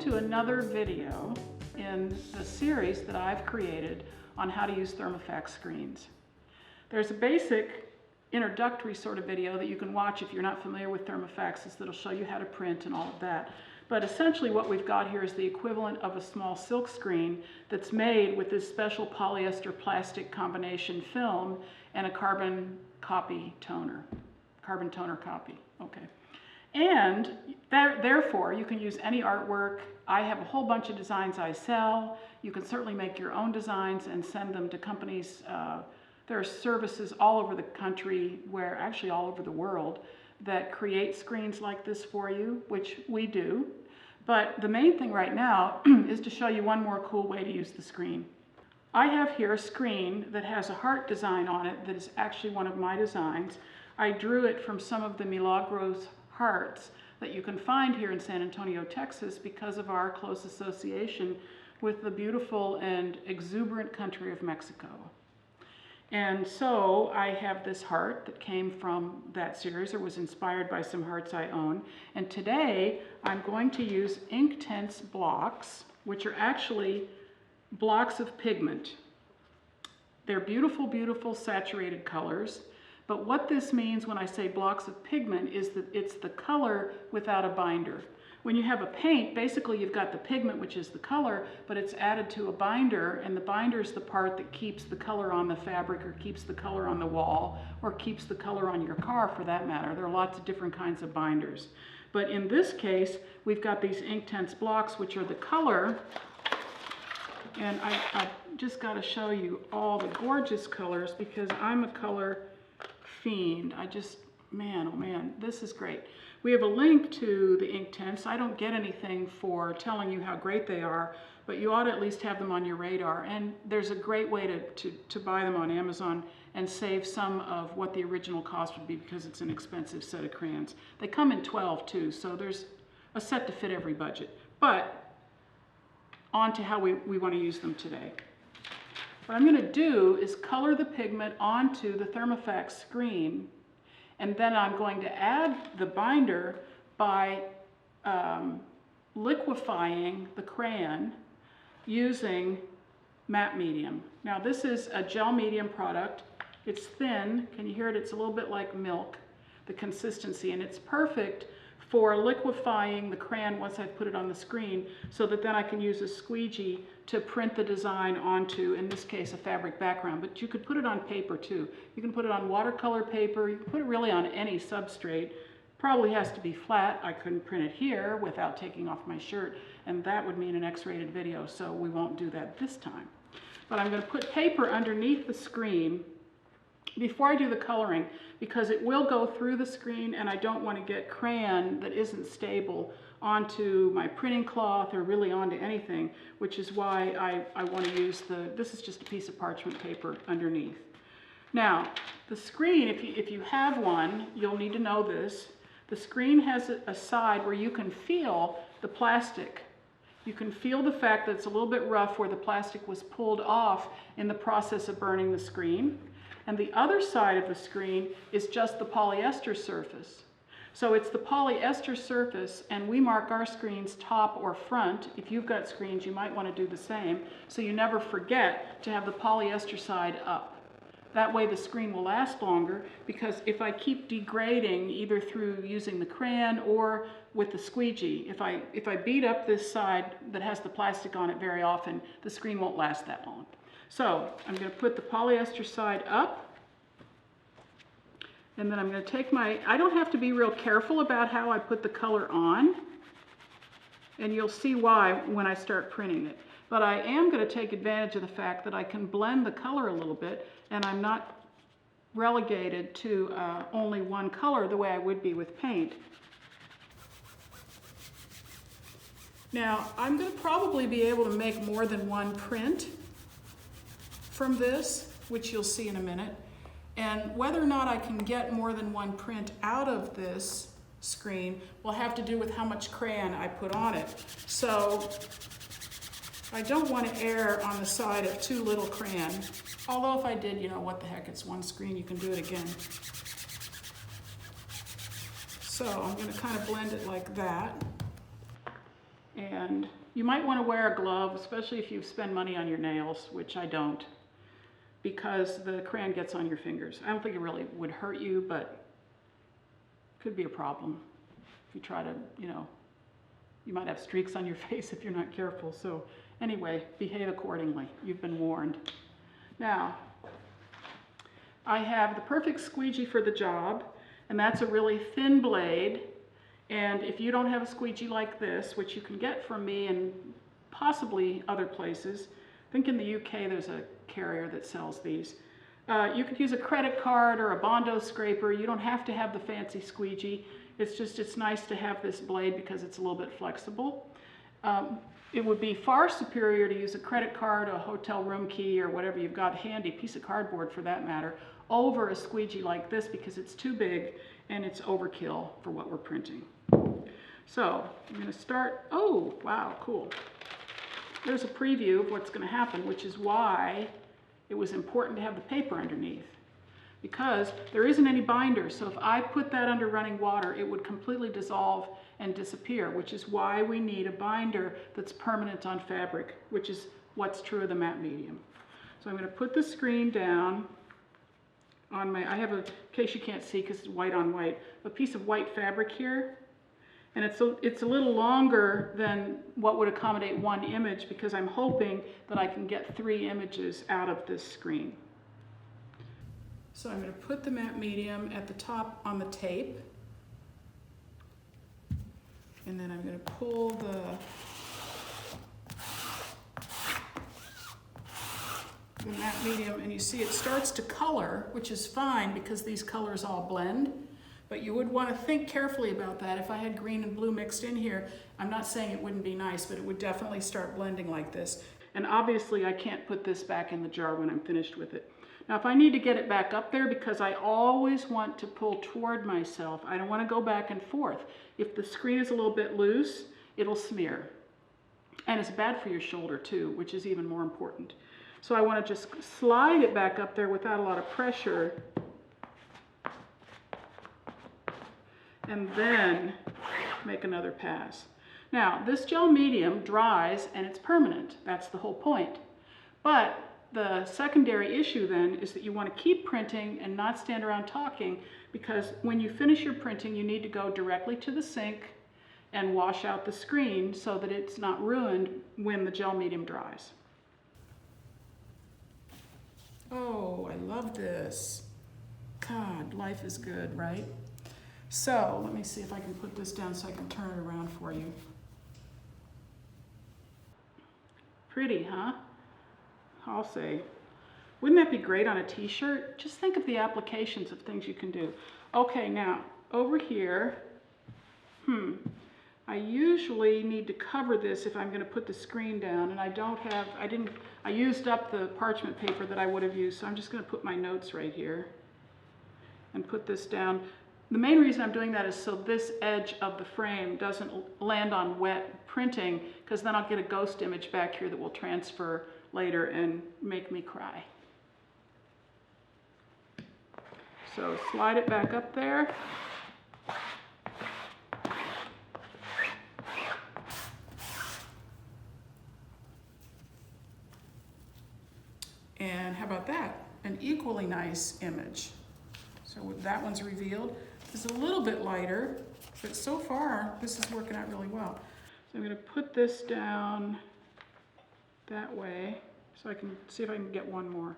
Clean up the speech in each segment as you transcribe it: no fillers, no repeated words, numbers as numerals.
to another video in the series that I've created on how to use Thermofax screens. There's a basic introductory sort of video that you can watch if you're not familiar with Thermofaxes that'll show you how to print and all of that. But essentially what we've got here is the equivalent of a small silk screen that's made with this special polyester plastic combination film and a carbon toner copy. Okay. And therefore, you can use any artwork. I have a whole bunch of designs I sell. You can certainly make your own designs and send them to companies. There are services all over the country, actually all over the world, that create screens like this for you, which we do. But the main thing right now is to show you one more cool way to use the screen. I have here a screen that has a heart design on it that is actually one of my designs. I drew it from some of the Milagros hearts that you can find here in San Antonio, Texas, because of our close association with the beautiful and exuberant country of Mexico. And so I have this heart that came from that series or was inspired by some hearts I own. And today I'm going to use Inktense blocks, which are actually blocks of pigment. They're beautiful, beautiful saturated colors. But what this means when I say blocks of pigment is that it's the color without a binder. When you have a paint, basically you've got the pigment, which is the color, but it's added to a binder, and the binder is the part that keeps the color on the fabric or keeps the color on the wall or keeps the color on your car for that matter. There are lots of different kinds of binders. But in this case, we've got these Inktense blocks, which are the color, and I just got to show you all the gorgeous colors because I'm a color fiend. Man, oh man, this is great. We have a link to the Inktense. I don't get anything for telling you how great they are, but you ought to at least have them on your radar. And there's a great way to buy them on Amazon and save some of what the original cost would be because it's an expensive set of crayons. They come in 12 too, so there's a set to fit every budget. But on to how we want to use them today. What I'm going to do is color the pigment onto the Thermofax screen, and then I'm going to add the binder by liquefying the crayon using matte medium. Now this is a gel medium product. It's thin. Can you hear it? It's a little bit like milk, the consistency, and it's perfect for liquefying the crayon once I've put it on the screen so that then I can use a squeegee to print the design onto, in this case, a fabric background. But you could put it on paper too. You can put it on watercolor paper. You can put it really on any substrate. Probably has to be flat. I couldn't print it here without taking off my shirt, and that would mean an X-rated video, so we won't do that this time. But I'm going to put paper underneath the screen before I do the coloring, because it will go through the screen and I don't want to get crayon that isn't stable onto my printing cloth or really onto anything, which is why I want to use this is just a piece of parchment paper underneath. Now, the screen, if you have one, you'll need to know this. The screen has a side where you can feel the plastic. You can feel the fact that it's a little bit rough where the plastic was pulled off in the process of burning the screen. And the other side of the screen is just the polyester surface. So it's the polyester surface, and we mark our screens top or front. If you've got screens, you might want to do the same, so you never forget to have the polyester side up. That way the screen will last longer, because if I keep degrading either through using the crayon or with the squeegee, if I beat up this side that has the plastic on it very often, the screen won't last that long. So I'm going to put the polyester side up, and then I'm going to take I don't have to be real careful about how I put the color on, and you'll see why when I start printing it. But I am going to take advantage of the fact that I can blend the color a little bit, and I'm not relegated to only one color the way I would be with paint. Now, I'm going to probably be able to make more than one print from this, which you'll see in a minute. And whether or not I can get more than one print out of this screen will have to do with how much crayon I put on it. So I don't want to err on the side of too little crayon. Although if I did, you know, what the heck, it's one screen, you can do it again. So I'm going to kind of blend it like that. And you might want to wear a glove, especially if you spend money on your nails, which I don't, because the crayon gets on your fingers. I don't think it really would hurt you, but it could be a problem if you try to, you might have streaks on your face if you're not careful. So anyway, behave accordingly. You've been warned. Now, I have the perfect squeegee for the job, and that's a really thin blade. And if you don't have a squeegee like this, which you can get from me and possibly other places, I think in the UK there's a carrier that sells these. You could use a credit card or a Bondo scraper. You don't have to have the fancy squeegee. It's nice to have this blade because it's a little bit flexible. It would be far superior to use a credit card, a hotel room key, or whatever you've got handy, piece of cardboard for that matter, over a squeegee like this because it's too big and it's overkill for what we're printing. So I'm going to start. Oh, wow, cool. There's a preview of what's going to happen, which is why it was important to have the paper underneath, because there isn't any binder. So if I put that under running water, it would completely dissolve and disappear, which is why we need a binder that's permanent on fabric, which is what's true of the matte medium. So I'm going to put the screen down on I have in case you can't see because it's white on white, a piece of white fabric here. And it's a little longer than what would accommodate one image because I'm hoping that I can get 3 images out of this screen. So I'm going to put the matte medium at the top on the tape. And then I'm going to pull the matte medium, and you see it starts to color, which is fine because these colors all blend. But you would want to think carefully about that. If I had green and blue mixed in here, I'm not saying it wouldn't be nice, but it would definitely start blending like this. And obviously I can't put this back in the jar when I'm finished with it. Now if I need to get it back up there, because I always want to pull toward myself, I don't want to go back and forth. If the screen is a little bit loose, it'll smear. And it's bad for your shoulder too, which is even more important. So I want to just slide it back up there without a lot of pressure. And then make another pass. Now, this gel medium dries and it's permanent. That's the whole point. But the secondary issue then is that you want to keep printing and not stand around talking, because when you finish your printing, you need to go directly to the sink and wash out the screen so that it's not ruined when the gel medium dries. Oh, I love this. God, life is good, right? So let me see if I can put this down so I can turn it around for you. Pretty, huh? I'll say. Wouldn't that be great on a t-shirt? Just think of the applications of things you can do. Okay, now over here, I usually need to cover this if I'm going to put the screen down, and I used up the parchment paper that I would have used, so I'm just going to put my notes right here and put this down. The main reason I'm doing that is so this edge of the frame doesn't land on wet printing, because then I'll get a ghost image back here that will transfer later and make me cry. So slide it back up there. And how about that? An equally nice image. So that one's revealed. It's a little bit lighter, but so far this is working out really well. So I'm going to put this down that way so I can see if I can get one more.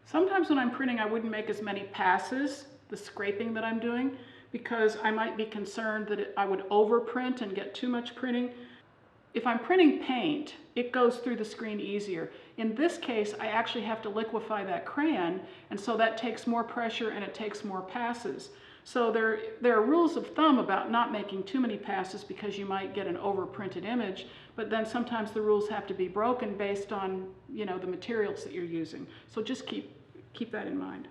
Sometimes when I'm printing, I wouldn't make as many passes, the scraping that I'm doing, because I might be concerned that I would overprint and get too much printing. If I'm printing paint, it goes through the screen easier. In this case, I actually have to liquefy that crayon, and so that takes more pressure and it takes more passes. So there are rules of thumb about not making too many passes because you might get an overprinted image, but then sometimes the rules have to be broken based on, the materials that you're using. So just keep that in mind.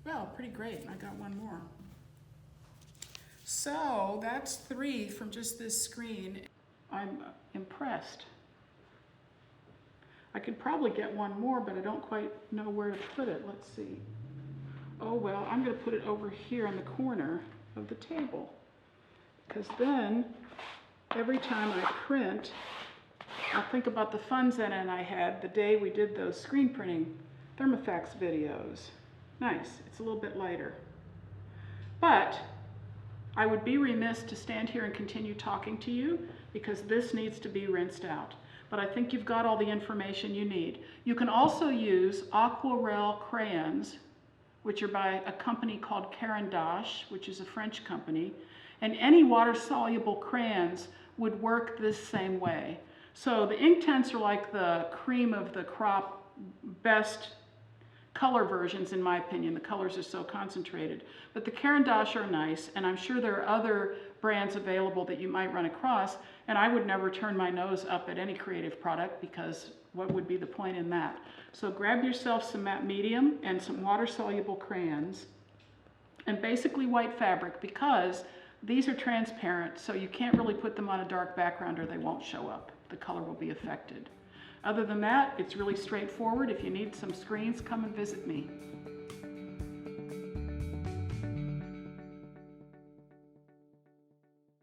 Well, pretty great. I got one more. So that's 3 from just this screen. I'm impressed. I could probably get one more, but I don't quite know where to put it. Let's see. Oh well, I'm going to put it over here in the corner of the table, because then every time I print, I'll think about the fun Zen I had the day we did those screen printing Thermofax videos. Nice, it's a little bit lighter. But I would be remiss to stand here and continue talking to you because this needs to be rinsed out. But I think you've got all the information you need. You can also use aquarelle crayons, which are by a company called Caran, which is a French company. And any water-soluble crayons would work this same way. So the Inktense are like the cream of the crop, best color versions in my opinion. The colors are so concentrated. But the Caran are nice, and I'm sure there are other brands available that you might run across, and I would never turn my nose up at any creative product because what would be the point in that? So grab yourself some matte medium and some water-soluble crayons and basically white fabric, because these are transparent, so you can't really put them on a dark background or they won't show up. The color will be affected. Other than that, it's really straightforward. If you need some screens, come and visit me.